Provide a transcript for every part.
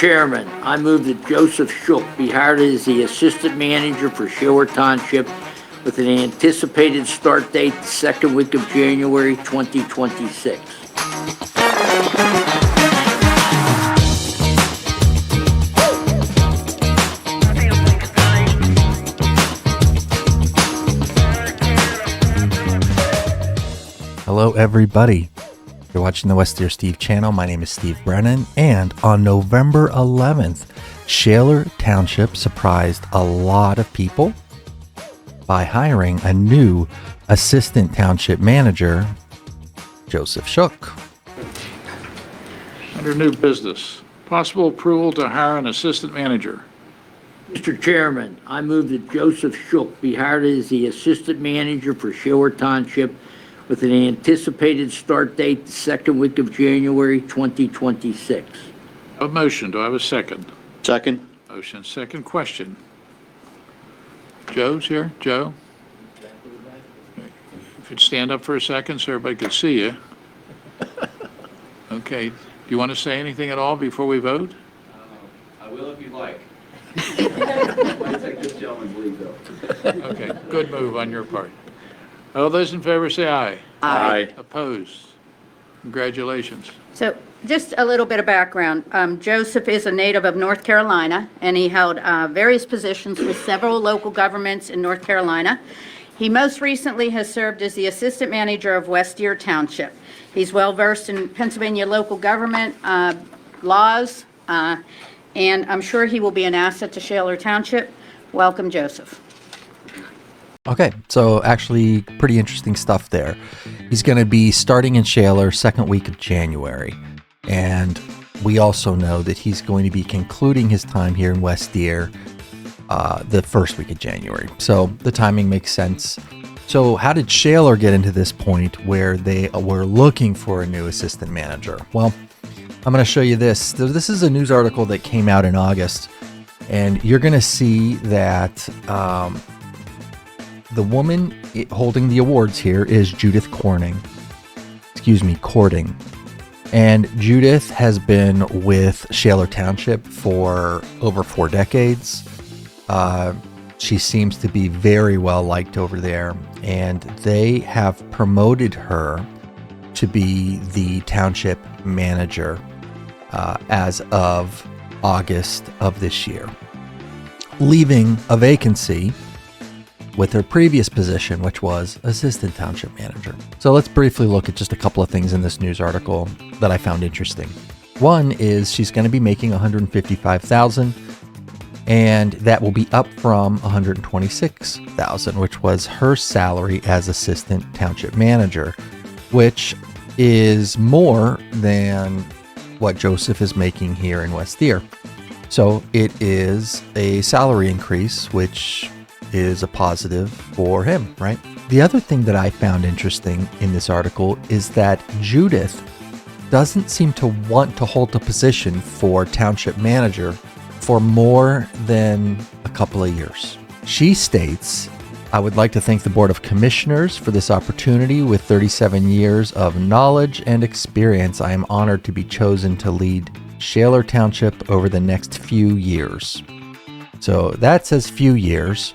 Chairman, I move that Joseph Shook be hired as the Assistant Manager for Shaler Township with an anticipated start date the second week of January 2026. Hello, everybody. You're watching the West Deer Steve channel. My name is Steve Brennan, and on November 11th, Shaler Township surprised a lot of people by hiring a new Assistant Township Manager, Joseph Shook. Under new business, possible approval to hire an assistant manager. Mr. Chairman, I move that Joseph Shook be hired as the Assistant Manager for Shaler Township with an anticipated start date the second week of January 2026. A motion, do I have a second? Second. Motion, second question. Joe's here? Joe? If you'd stand up for a second so everybody could see you. Okay, do you want to say anything at all before we vote? I will if you'd like. I take this gentleman's lead, though. Okay, good move on your part. All those in favor say aye. Aye. Opposed? Congratulations. So just a little bit of background. Joseph is a native of North Carolina, and he held various positions with several local governments in North Carolina. He most recently has served as the Assistant Manager of West Deer Township. He's well-versed in Pennsylvania local government laws, and I'm sure he will be an asset to Shaler Township. Welcome, Joseph. Okay, so actually pretty interesting stuff there. He's going to be starting in Shaler second week of January. And we also know that he's going to be concluding his time here in West Deer the first week of January. So the timing makes sense. So how did Shaler get into this point where they were looking for a new assistant manager? Well, I'm going to show you this. So this is a news article that came out in August. And you're going to see that the woman holding the awards here is Judith Cording. And Judith has been with Shaler Township for over 4 decades. She seems to be very well liked over there, and they have promoted her to be the township manager as of August of this year, leaving a vacancy with her previous position, which was Assistant Township Manager. So let's briefly look at just a couple of things in this news article that I found interesting. One is she's going to be making $155,000, and that will be up from $126,000, which was her salary as Assistant Township Manager, which is more than what Joseph is making here in West Deer. So it is a salary increase, which is a positive for him, right? The other thing that I found interesting in this article is that Judith doesn't seem to want to hold the position for township manager for more than a couple of years. She states, "I would like to thank the Board of Commissioners for this opportunity. With 37 years of knowledge and experience, I am honored to be chosen to lead Shaler Township over the next few years." So that says few years.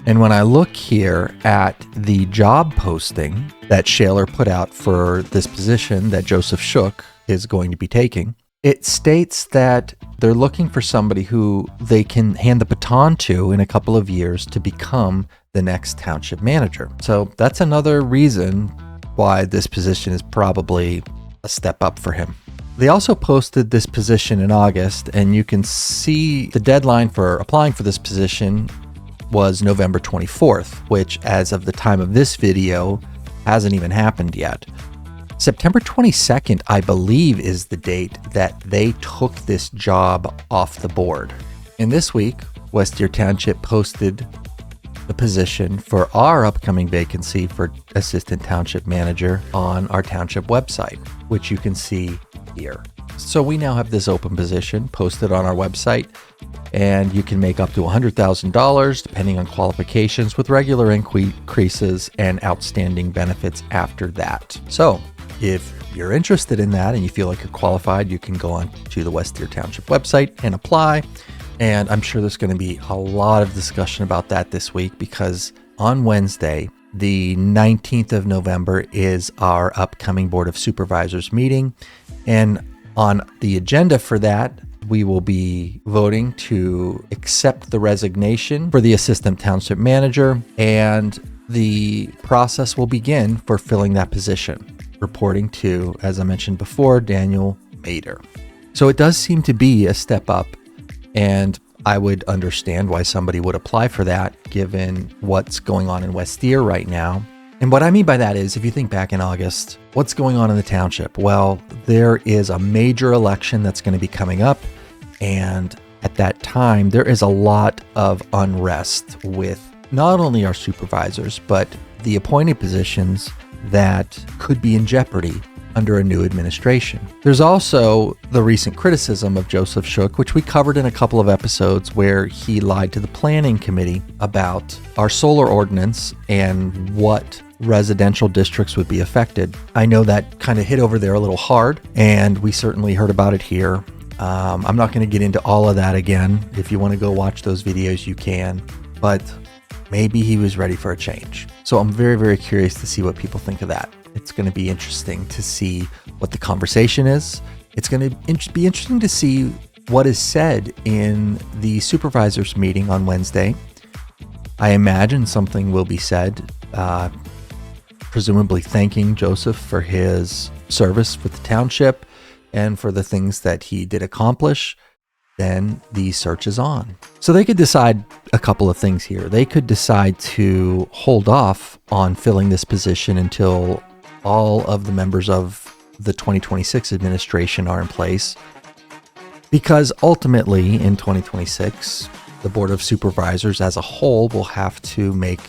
And when I look here at the job posting that Shaler put out for this position that Joseph Shook is going to be taking, it states that they're looking for somebody who they can hand the baton to in a couple of years to become the next township manager. So that's another reason why this position is probably a step up for him. They also posted this position in August, and you can see the deadline for applying for this position was November 24th, which as of the time of this video hasn't even happened yet. September 22nd, I believe, is the date that they took this job off the board. And this week, West Deer Township posted the position for our upcoming vacancy for Assistant Township Manager on our township website, which you can see here. So we now have this open position posted on our website, and you can make up to $100,000 depending on qualifications, with regular increases and outstanding benefits after that. So if you're interested in that and you feel like you're qualified, you can go on to the West Deer Township website and apply. And I'm sure there's going to be a lot of discussion about that this week, because on Wednesday, the 19th of November, is our upcoming Board of Supervisors meeting. And on the agenda for that, we will be voting to accept the resignation for the Assistant Township Manager, and the process will begin for filling that position, reporting to, as I mentioned before, Daniel Mader. So it does seem to be a step up, and I would understand why somebody would apply for that given what's going on in West Deer right now. And what I mean by that is, if you think back in August, what's going on in the township? Well, there is a major election that's going to be coming up. And at that time, there is a lot of unrest with not only our supervisors, but the appointed positions that could be in jeopardy under a new administration. There's also the recent criticism of Joseph Shook, which we covered in a couple of episodes, where he lied to the planning committee about our solar ordinance and what residential districts would be affected. I know that kind of hit over there a little hard, and we certainly heard about it here. I'm not going to get into all of that again. If you want to go watch those videos, you can, but maybe he was ready for a change. So I'm very, very curious to see what people think of that. It's going to be interesting to see what the conversation is. It's going to be interesting to see what is said in the supervisors meeting on Wednesday. I imagine something will be said, presumably thanking Joseph for his service with the township and for the things that he did accomplish. Then the search is on. So they could decide a couple of things here. They could decide to hold off on filling this position until all of the members of the 2026 administration are in place, because ultimately in 2026, the Board of Supervisors as a whole will have to make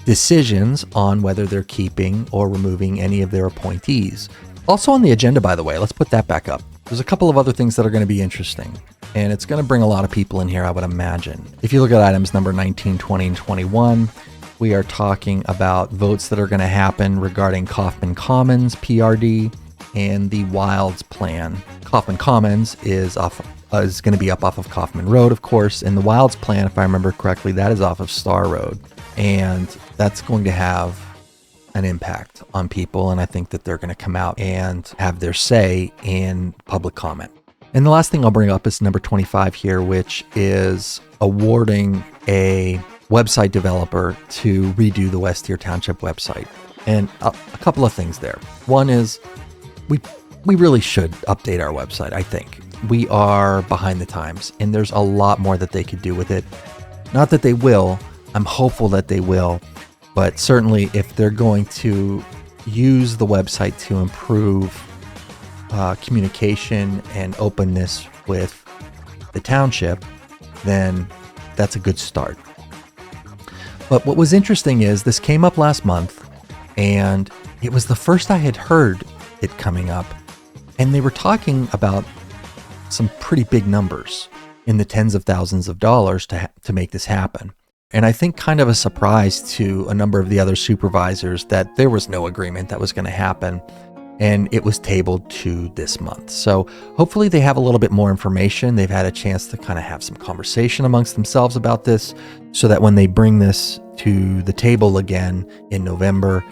decisions on whether they're keeping or removing any of their appointees. Also on the agenda, by the way, let's put that back up. There's a couple of other things that are going to be interesting, and it's going to bring a lot of people in here, I would imagine. If you look at items number 19, 20, and 21, we are talking about votes that are going to happen regarding Kaufman Commons, PRD, and the Wilds plan. Kaufman Commons is going to be up off of Kaufman Road, of course, and the Wilds plan, if I remember correctly, that is off of Star Road, and that's going to have an impact on people, and I think that they're going to come out and have their say in public comment. And the last thing I'll bring up is number 25 here, which is awarding a website developer to redo the West Deer Township website. And a couple of things there. One is we really should update our website, I think. We are behind the times, and there's a lot more that they could do with it. Not that they will. I'm hopeful that they will. But certainly if they're going to use the website to improve communication and openness with the township, then that's a good start. But what was interesting is this came up last month, and it was the first I had heard it coming up. And they were talking about some pretty big numbers in the tens of thousands of dollars to make this happen. And I think kind of a surprise to a number of the other supervisors that there was no agreement that was going to happen, and it was tabled to this month. So hopefully they have a little bit more information. They've had a chance to kind of have some conversation amongst themselves about this, so that when they bring this to the table again in November,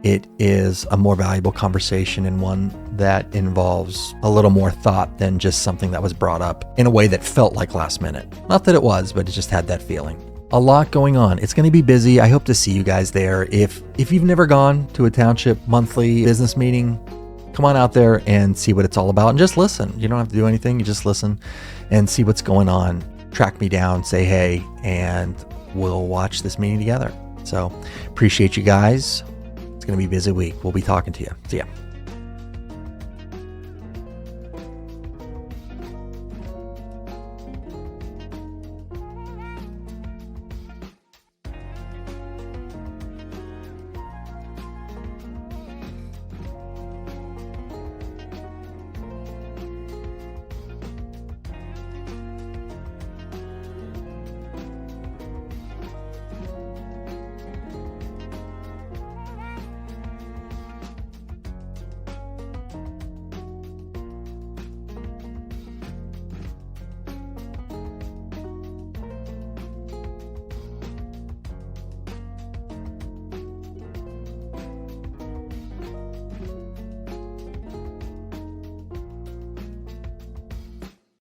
it is a more valuable conversation and one that involves a little more thought than just something that was brought up in a way that felt like last minute. Not that it was, but it just had that feeling. A lot going on. It's going to be busy. I hope to see you guys there. If you've never gone to a township monthly business meeting, come on out there and see what it's all about and just listen. You don't have to do anything. You just listen and see what's going on. Track me down, say hey, and we'll watch this meeting together. So appreciate you guys. It's going to be a busy week. We'll be talking to you. See ya.